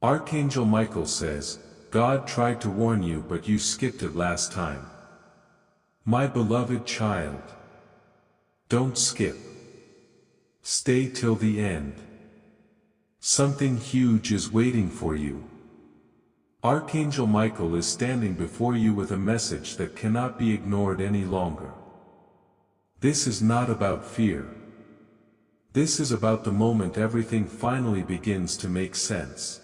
Archangel Michael says, God tried to warn you but you skipped it last time. My beloved child. Don't skip. Stay till the end. Something huge is waiting for you. Archangel Michael is standing before you with a message that cannot be ignored any longer. This is not about fear. This is about the moment everything finally begins to make sense.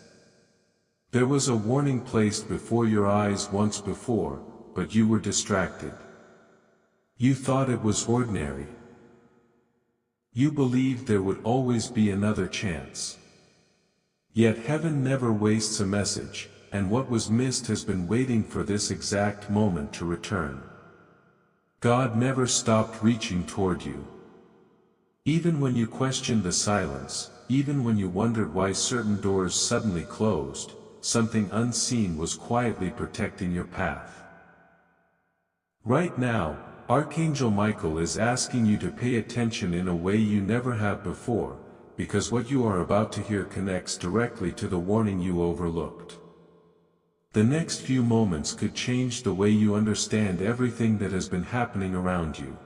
There was a warning placed before your eyes once before, but you were distracted. You thought it was ordinary. You believed there would always be another chance. Yet heaven never wastes a message, and what was missed has been waiting for this exact moment to return. God never stopped reaching toward you. Even when you questioned the silence, even when you wondered why certain doors suddenly closed, something unseen was quietly protecting your path. Right now, Archangel Michael is asking you to pay attention in a way you never have before, because what you are about to hear connects directly to the warning you overlooked. The next few moments could change the way you understand everything that has been happening around you.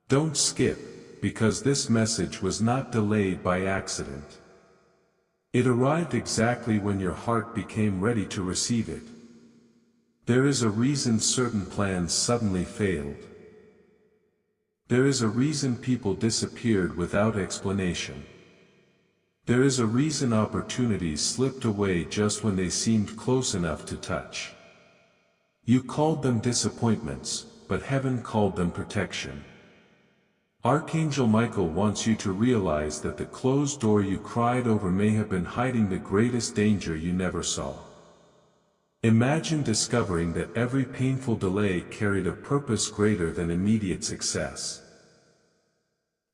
Don't skip, because this message was not delayed by accident. It arrived exactly when your heart became ready to receive it. There is a reason certain plans suddenly failed. There is a reason people disappeared without explanation. There is a reason opportunities slipped away just when they seemed close enough to touch. You called them disappointments, but heaven called them protection. Archangel Michael wants you to realize that the closed door you cried over may have been hiding the greatest danger you never saw. Imagine discovering that every painful delay carried a purpose greater than immediate success.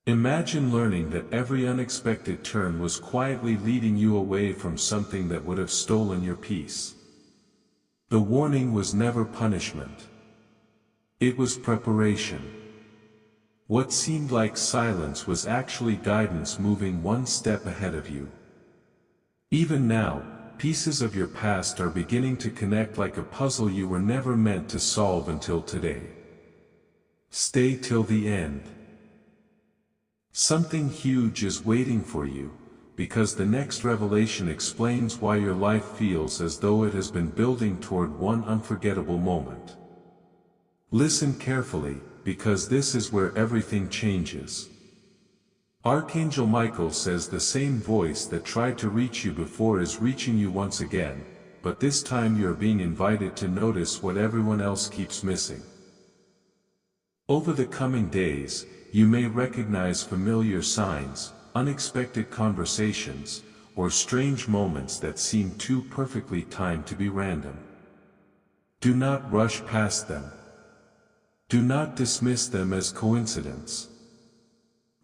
Imagine learning that every unexpected turn was quietly leading you away from something that would have stolen your peace. The warning was never punishment. It was preparation. What seemed like silence was actually guidance moving one step ahead of you. Even now, pieces of your past are beginning to connect like a puzzle you were never meant to solve until today. Stay till the end. Something huge is waiting for you, because the next revelation explains why your life feels as though it has been building toward one unforgettable moment. Listen carefully, because this is where everything changes. Archangel Michael says the same voice that tried to reach you before is reaching you once again, but this time you are being invited to notice what everyone else keeps missing. Over the coming days, you may recognize familiar signs, unexpected conversations, or strange moments that seem too perfectly timed to be random. Do not rush past them. Do not dismiss them as coincidence.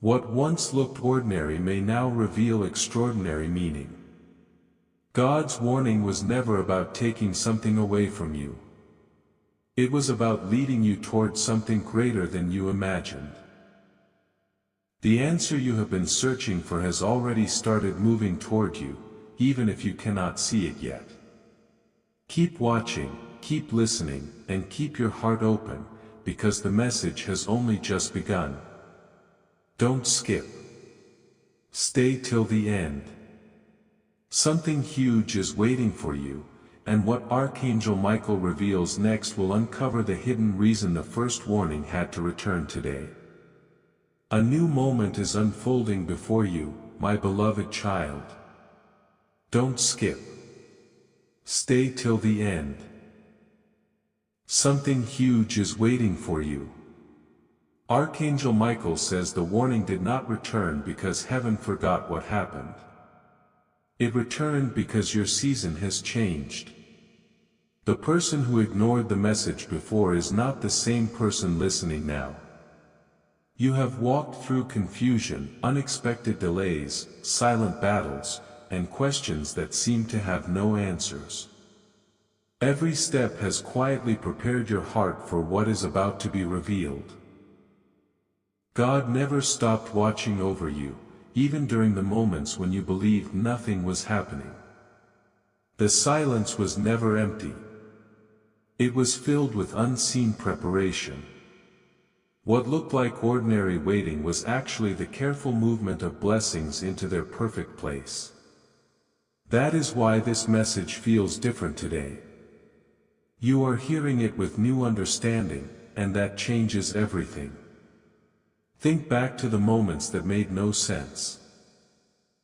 What once looked ordinary may now reveal extraordinary meaning. God's warning was never about taking something away from you. It was about leading you toward something greater than you imagined. The answer you have been searching for has already started moving toward you, even if you cannot see it yet. Keep watching, keep listening, and keep your heart open, because the message has only just begun. Don't skip. Stay till the end. Something huge is waiting for you, and what Archangel Michael reveals next will uncover the hidden reason the first warning had to return today. A new moment is unfolding before you, my beloved child. Don't skip. Stay till the end. Something huge is waiting for you. Archangel Michael says the warning did not return because heaven forgot what happened. It returned because your season has changed. The person who ignored the message before is not the same person listening now. You have walked through confusion, unexpected delays, silent battles, and questions that seem to have no answers. Every step has quietly prepared your heart for what is about to be revealed. God never stopped watching over you, even during the moments when you believed nothing was happening. The silence was never empty. It was filled with unseen preparation. What looked like ordinary waiting was actually the careful movement of blessings into their perfect place. That is why this message feels different today. You are hearing it with new understanding, and that changes everything. Think back to the moments that made no sense.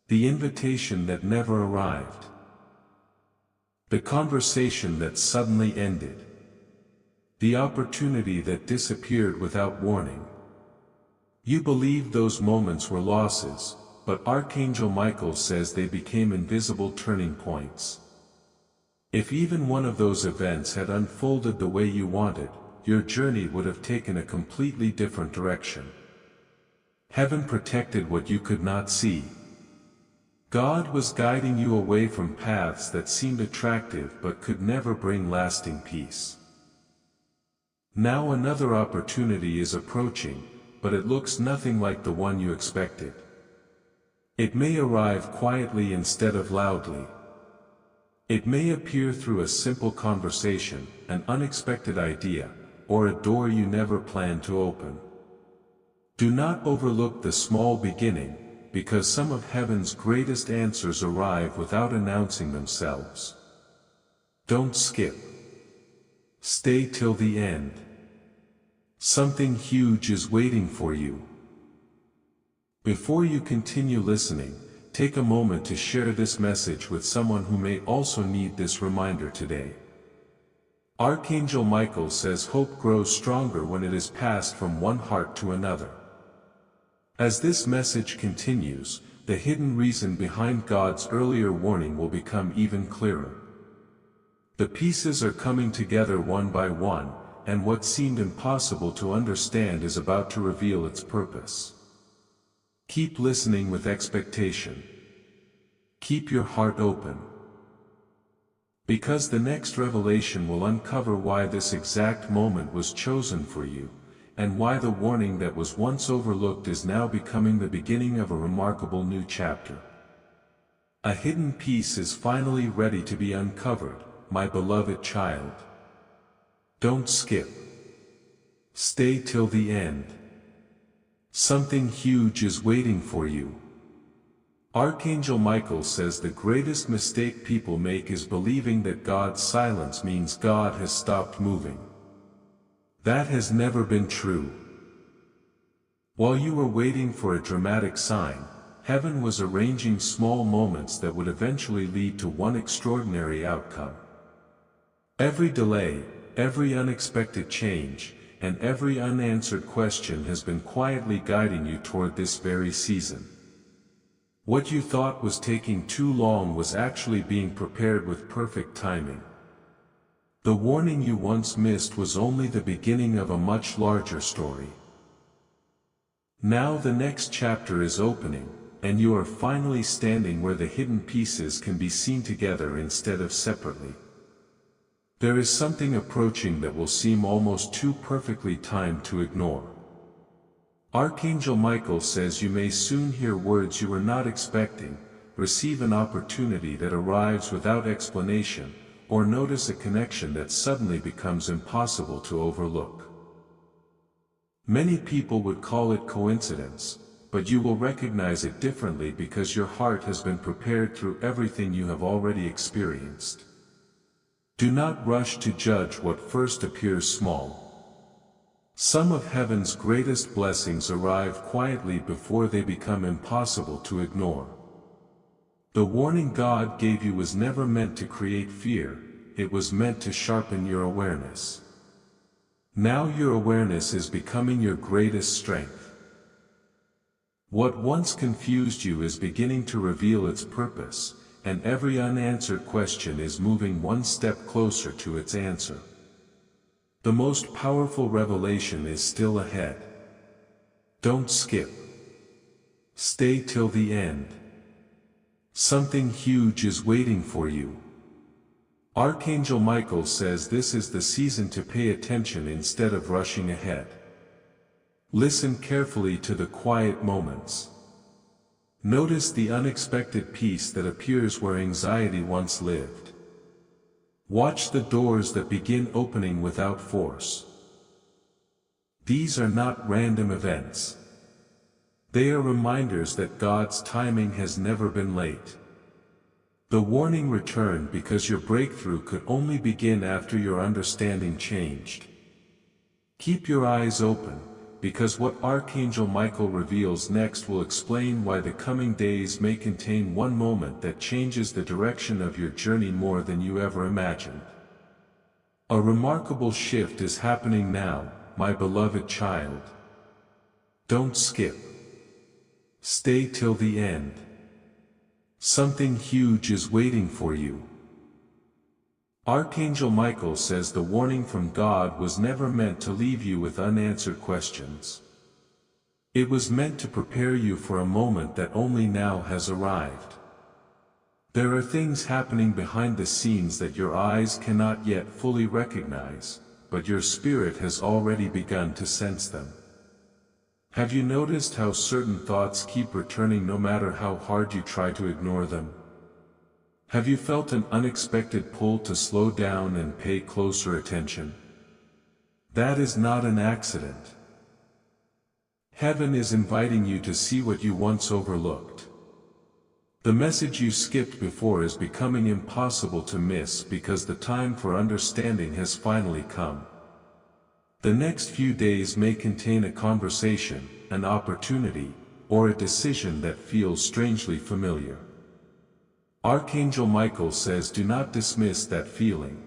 The invitation that never arrived. The conversation that suddenly ended. The opportunity that disappeared without warning. You believed those moments were losses, but Archangel Michael says they became invisible turning points. If even one of those events had unfolded the way you wanted, your journey would have taken a completely different direction. Heaven protected what you could not see. God was guiding you away from paths that seemed attractive but could never bring lasting peace. Now another opportunity is approaching, but it looks nothing like the one you expected. It may arrive quietly instead of loudly. It may appear through a simple conversation, an unexpected idea, or a door you never planned to open. Do not overlook the small beginning, because some of heaven's greatest answers arrive without announcing themselves. Don't skip. Stay till the end. Something huge is waiting for you. Before you continue listening, take a moment to share this message with someone who may also need this reminder today. Archangel Michael says hope grows stronger when it is passed from one heart to another. As this message continues, the hidden reason behind God's earlier warning will become even clearer. The pieces are coming together one by one, and what seemed impossible to understand is about to reveal its purpose. Keep listening with expectation. Keep your heart open. Because the next revelation will uncover why this exact moment was chosen for you, and why the warning that was once overlooked is now becoming the beginning of a remarkable new chapter. A hidden piece is finally ready to be uncovered, my beloved child. Don't skip. Stay till the end. Something huge is waiting for you. Archangel Michael says the greatest mistake people make is believing that God's silence means God has stopped moving. That has never been true. While you were waiting for a dramatic sign, heaven was arranging small moments that would eventually lead to one extraordinary outcome. Every delay, every unexpected change, and every unanswered question has been quietly guiding you toward this very season. What you thought was taking too long was actually being prepared with perfect timing. The warning you once missed was only the beginning of a much larger story. Now the next chapter is opening, and you are finally standing where the hidden pieces can be seen together instead of separately. There is something approaching that will seem almost too perfectly timed to ignore. Archangel Michael says you may soon hear words you were not expecting, receive an opportunity that arrives without explanation, or notice a connection that suddenly becomes impossible to overlook. Many people would call it coincidence, but you will recognize it differently because your heart has been prepared through everything you have already experienced. Do not rush to judge what first appears small. Some of heaven's greatest blessings arrive quietly before they become impossible to ignore. The warning God gave you was never meant to create fear, it was meant to sharpen your awareness. Now your awareness is becoming your greatest strength. What once confused you is beginning to reveal its purpose, and every unanswered question is moving one step closer to its answer. The most powerful revelation is still ahead. Don't skip. Stay till the end. Something huge is waiting for you. Archangel Michael says this is the season to pay attention instead of rushing ahead. Listen carefully to the quiet moments. Notice the unexpected peace that appears where anxiety once lived. Watch the doors that begin opening without force. These are not random events. They are reminders that God's timing has never been late. The warning returned because your breakthrough could only begin after your understanding changed. Keep your eyes open, because what Archangel Michael reveals next will explain why the coming days may contain one moment that changes the direction of your journey more than you ever imagined. A remarkable shift is happening now, my beloved child. Don't skip. Stay till the end. Something huge is waiting for you. Archangel Michael says the warning from God was never meant to leave you with unanswered questions. It was meant to prepare you for a moment that only now has arrived. There are things happening behind the scenes that your eyes cannot yet fully recognize, but your spirit has already begun to sense them. Have you noticed how certain thoughts keep returning no matter how hard you try to ignore them? Have you felt an unexpected pull to slow down and pay closer attention? That is not an accident. Heaven is inviting you to see what you once overlooked. The message you skipped before is becoming impossible to miss because the time for understanding has finally come. The next few days may contain a conversation, an opportunity, or a decision that feels strangely familiar. Archangel Michael says do not dismiss that feeling.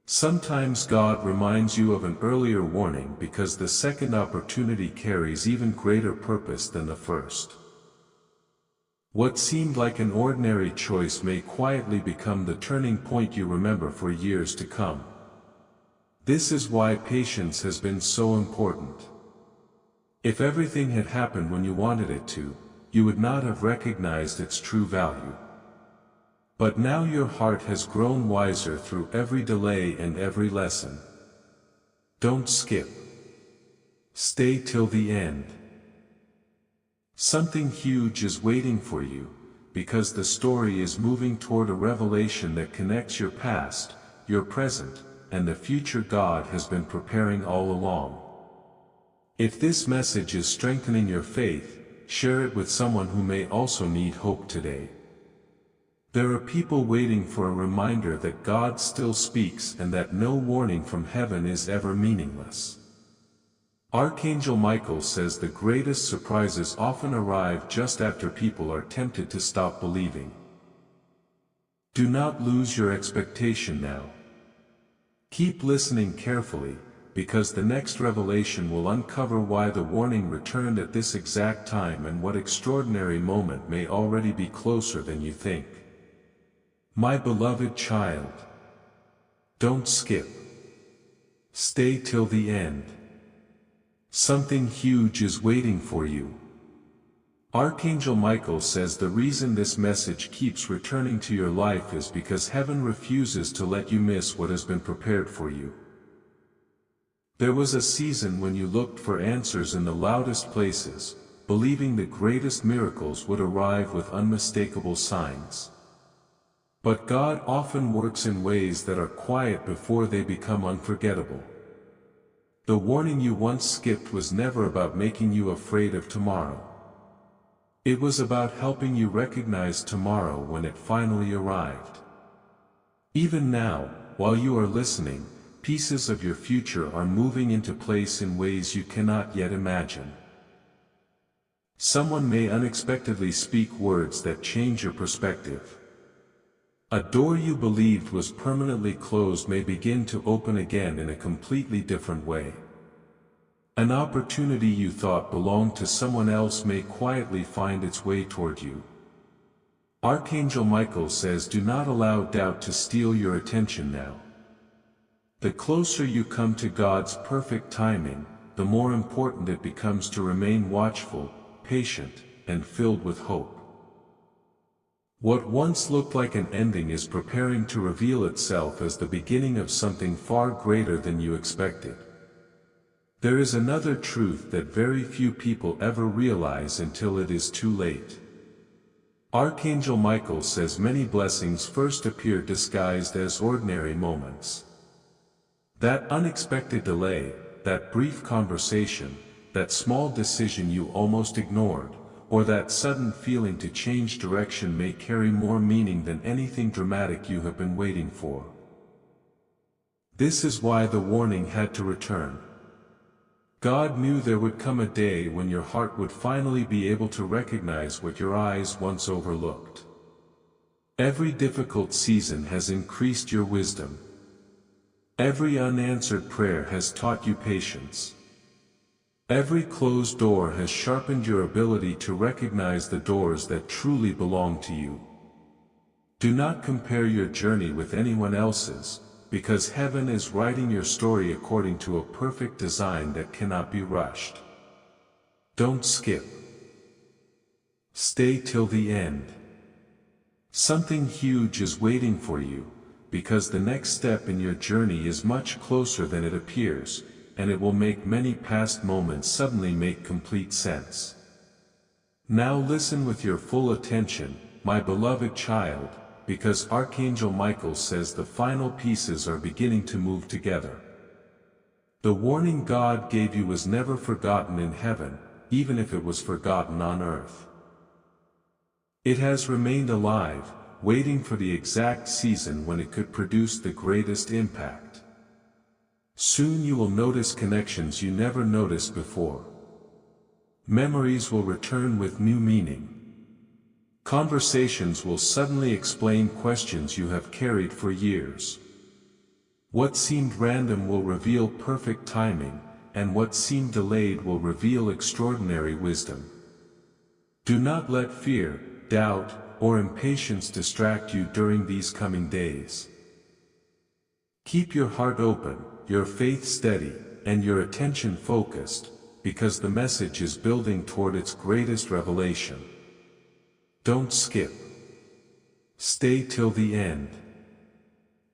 Sometimes God reminds you of an earlier warning because the second opportunity carries even greater purpose than the first. What seemed like an ordinary choice may quietly become the turning point you remember for years to come. This is why patience has been so important. If everything had happened when you wanted it to, you would not have recognized its true value. But now your heart has grown wiser through every delay and every lesson. Don't skip. Stay till the end. Something huge is waiting for you, because the story is moving toward a revelation that connects your past, your present, and the future God has been preparing all along. If this message is strengthening your faith, share it with someone who may also need hope today. There are people waiting for a reminder that God still speaks and that no warning from heaven is ever meaningless. Archangel Michael says the greatest surprises often arrive just after people are tempted to stop believing. Do not lose your expectation now. Keep listening carefully, because the next revelation will uncover why the warning returned at this exact time and what extraordinary moment may already be closer than you think. My beloved child, don't skip. Stay till the end. Something huge is waiting for you. Archangel Michael says the reason this message keeps returning to your life is because heaven refuses to let you miss what has been prepared for you. There was a season when you looked for answers in the loudest places, believing the greatest miracles would arrive with unmistakable signs. But God often works in ways that are quiet before they become unforgettable. The warning you once skipped was never about making you afraid of tomorrow. It was about helping you recognize tomorrow when it finally arrived. Even now, while you are listening, pieces of your future are moving into place in ways you cannot yet imagine. Someone may unexpectedly speak words that change your perspective. A door you believed was permanently closed may begin to open again in a completely different way. An opportunity you thought belonged to someone else may quietly find its way toward you. Archangel Michael says do not allow doubt to steal your attention now. The closer you come to God's perfect timing, the more important it becomes to remain watchful, patient, and filled with hope. What once looked like an ending is preparing to reveal itself as the beginning of something far greater than you expected. There is another truth that very few people ever realize until it is too late. Archangel Michael says many blessings first appear disguised as ordinary moments. That unexpected delay, that brief conversation, that small decision you almost ignored, or that sudden feeling to change direction may carry more meaning than anything dramatic you have been waiting for. This is why the warning had to return. God knew there would come a day when your heart would finally be able to recognize what your eyes once overlooked. Every difficult season has increased your wisdom. Every unanswered prayer has taught you patience. Every closed door has sharpened your ability to recognize the doors that truly belong to you. Do not compare your journey with anyone else's, because heaven is writing your story according to a perfect design that cannot be rushed. Don't skip. Stay till the end. Something huge is waiting for you, because the next step in your journey is much closer than it appears, and it will make many past moments suddenly make complete sense. Now listen with your full attention, my beloved child, because Archangel Michael says the final pieces are beginning to move together. The warning God gave you was never forgotten in heaven, even if it was forgotten on earth. It has remained alive, waiting for the exact season when it could produce the greatest impact. Soon you will notice connections you never noticed before. Memories will return with new meaning. Conversations will suddenly explain questions you have carried for years. What seemed random will reveal perfect timing, and what seemed delayed will reveal extraordinary wisdom. Do not let fear, doubt, or impatience distract you during these coming days. Keep your heart open, your faith steady, and your attention focused, because the message is building toward its greatest revelation. Don't skip. Stay till the end.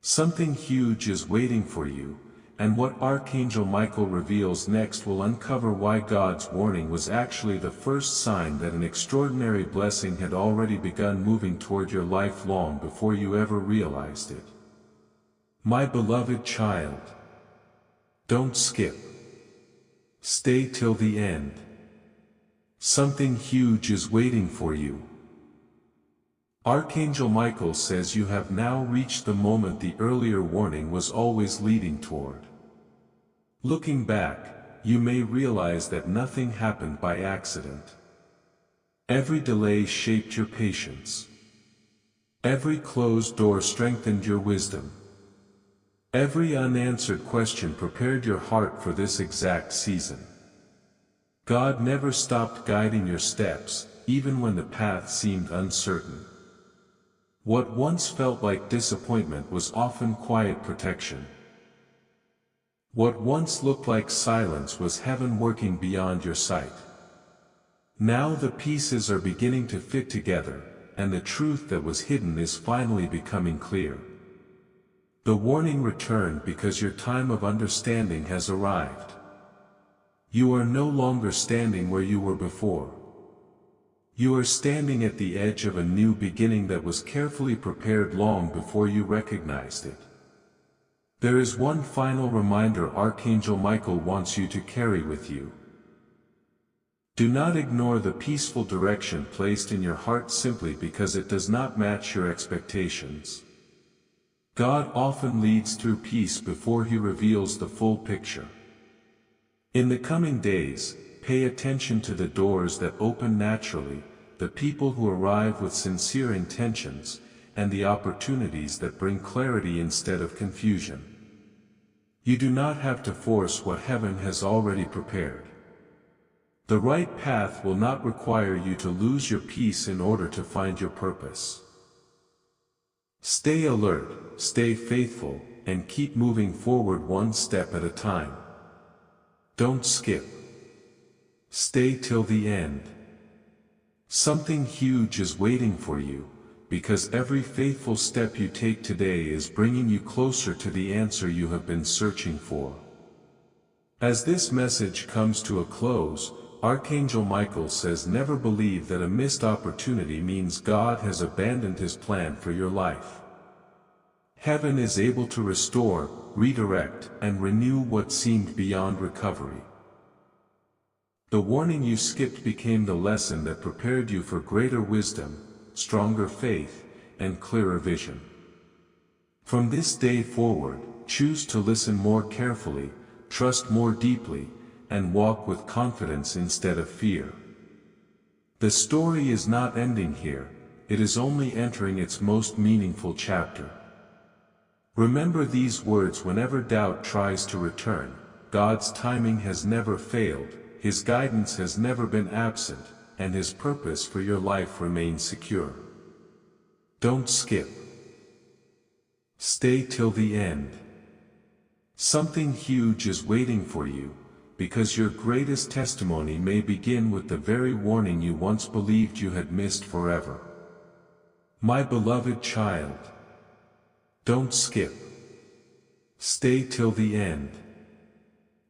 Something huge is waiting for you, and what Archangel Michael reveals next will uncover why God's warning was actually the first sign that an extraordinary blessing had already begun moving toward your life long before you ever realized it. My beloved child, don't skip. Stay till the end. Something huge is waiting for you. Archangel Michael says you have now reached the moment the earlier warning was always leading toward. Looking back, you may realize that nothing happened by accident. Every delay shaped your patience. Every closed door strengthened your wisdom. Every unanswered question prepared your heart for this exact season. God never stopped guiding your steps, even when the path seemed uncertain. What once felt like disappointment was often quiet protection. What once looked like silence was heaven working beyond your sight. Now the pieces are beginning to fit together, and the truth that was hidden is finally becoming clear. The warning returned because your time of understanding has arrived. You are no longer standing where you were before. You are standing at the edge of a new beginning that was carefully prepared long before you recognized it. There is one final reminder Archangel Michael wants you to carry with you. Do not ignore the peaceful direction placed in your heart simply because it does not match your expectations. God often leads through peace before He reveals the full picture. In the coming days, pay attention to the doors that open naturally, the people who arrive with sincere intentions, and the opportunities that bring clarity instead of confusion. You do not have to force what heaven has already prepared. The right path will not require you to lose your peace in order to find your purpose. Stay alert, stay faithful, and keep moving forward one step at a time. Don't skip. Stay till the end. Something huge is waiting for you, because every faithful step you take today is bringing you closer to the answer you have been searching for. As this message comes to a close, Archangel Michael says never believe that a missed opportunity means God has abandoned his plan for your life. Heaven is able to restore, redirect, and renew what seemed beyond recovery. The warning you skipped became the lesson that prepared you for greater wisdom, stronger faith, and clearer vision. From this day forward, choose to listen more carefully, trust more deeply, and walk with confidence instead of fear. The story is not ending here, it is only entering its most meaningful chapter. Remember these words whenever doubt tries to return: God's timing has never failed, His guidance has never been absent, and His purpose for your life remains secure. Don't skip. Stay till the end. Something huge is waiting for you, because your greatest testimony may begin with the very warning you once believed you had missed forever. My beloved child, don't skip. Stay till the end.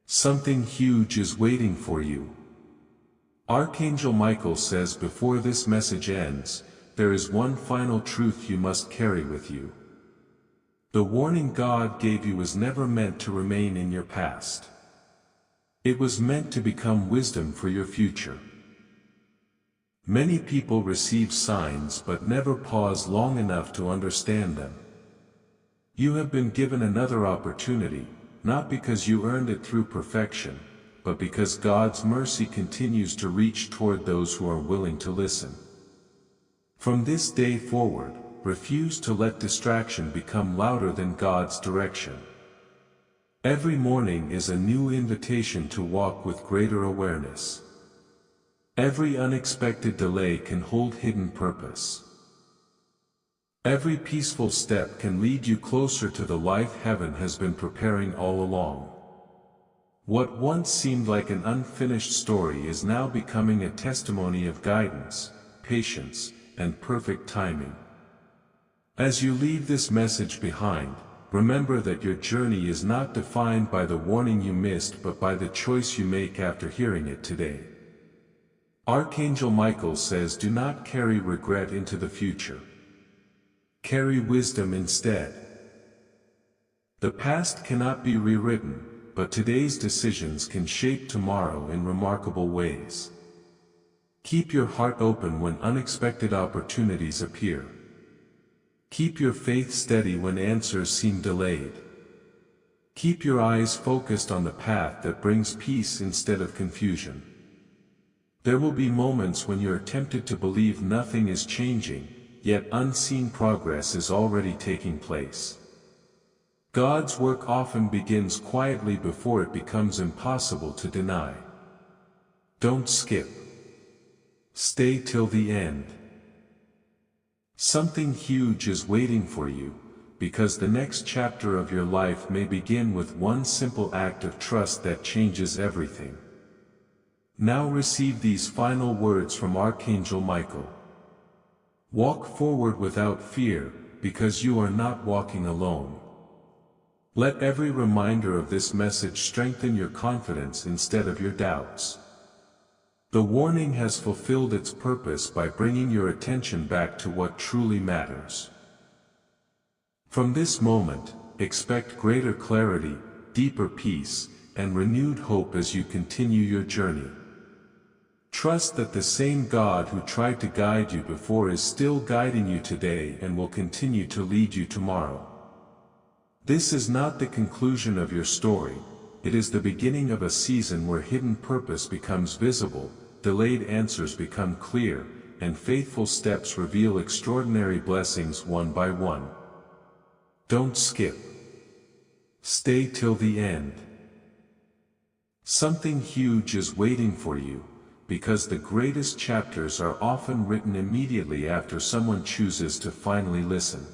Something huge is waiting for you. Archangel Michael says before this message ends, there is one final truth you must carry with you. The warning God gave you was never meant to remain in your past. It was meant to become wisdom for your future. Many people receive signs but never pause long enough to understand them. You have been given another opportunity, not because you earned it through perfection, but because God's mercy continues to reach toward those who are willing to listen. From this day forward, refuse to let distraction become louder than God's direction. Every morning is a new invitation to walk with greater awareness. Every unexpected delay can hold hidden purpose. Every peaceful step can lead you closer to the life heaven has been preparing all along. What once seemed like an unfinished story is now becoming a testimony of guidance, patience, and perfect timing. As you leave this message behind, remember that your journey is not defined by the warning you missed but by the choice you make after hearing it today. Archangel Michael says do not carry regret into the future. Carry wisdom instead. The past cannot be rewritten, but today's decisions can shape tomorrow in remarkable ways. Keep your heart open when unexpected opportunities appear. Keep your faith steady when answers seem delayed. Keep your eyes focused on the path that brings peace instead of confusion. There will be moments when you're tempted to believe nothing is changing, yet unseen progress is already taking place. God's work often begins quietly before it becomes impossible to deny. Don't skip. Stay till the end. Something huge is waiting for you, because the next chapter of your life may begin with one simple act of trust that changes everything. Now receive these final words from Archangel Michael. Walk forward without fear, because you are not walking alone. Let every reminder of this message strengthen your confidence instead of your doubts. The warning has fulfilled its purpose by bringing your attention back to what truly matters. From this moment, expect greater clarity, deeper peace, and renewed hope as you continue your journey. Trust that the same God who tried to guide you before is still guiding you today and will continue to lead you tomorrow. This is not the conclusion of your story, it is the beginning of a season where hidden purpose becomes visible, delayed answers become clear, and faithful steps reveal extraordinary blessings one by one. Don't skip. Stay till the end. Something huge is waiting for you, because the greatest chapters are often written immediately after someone chooses to finally listen.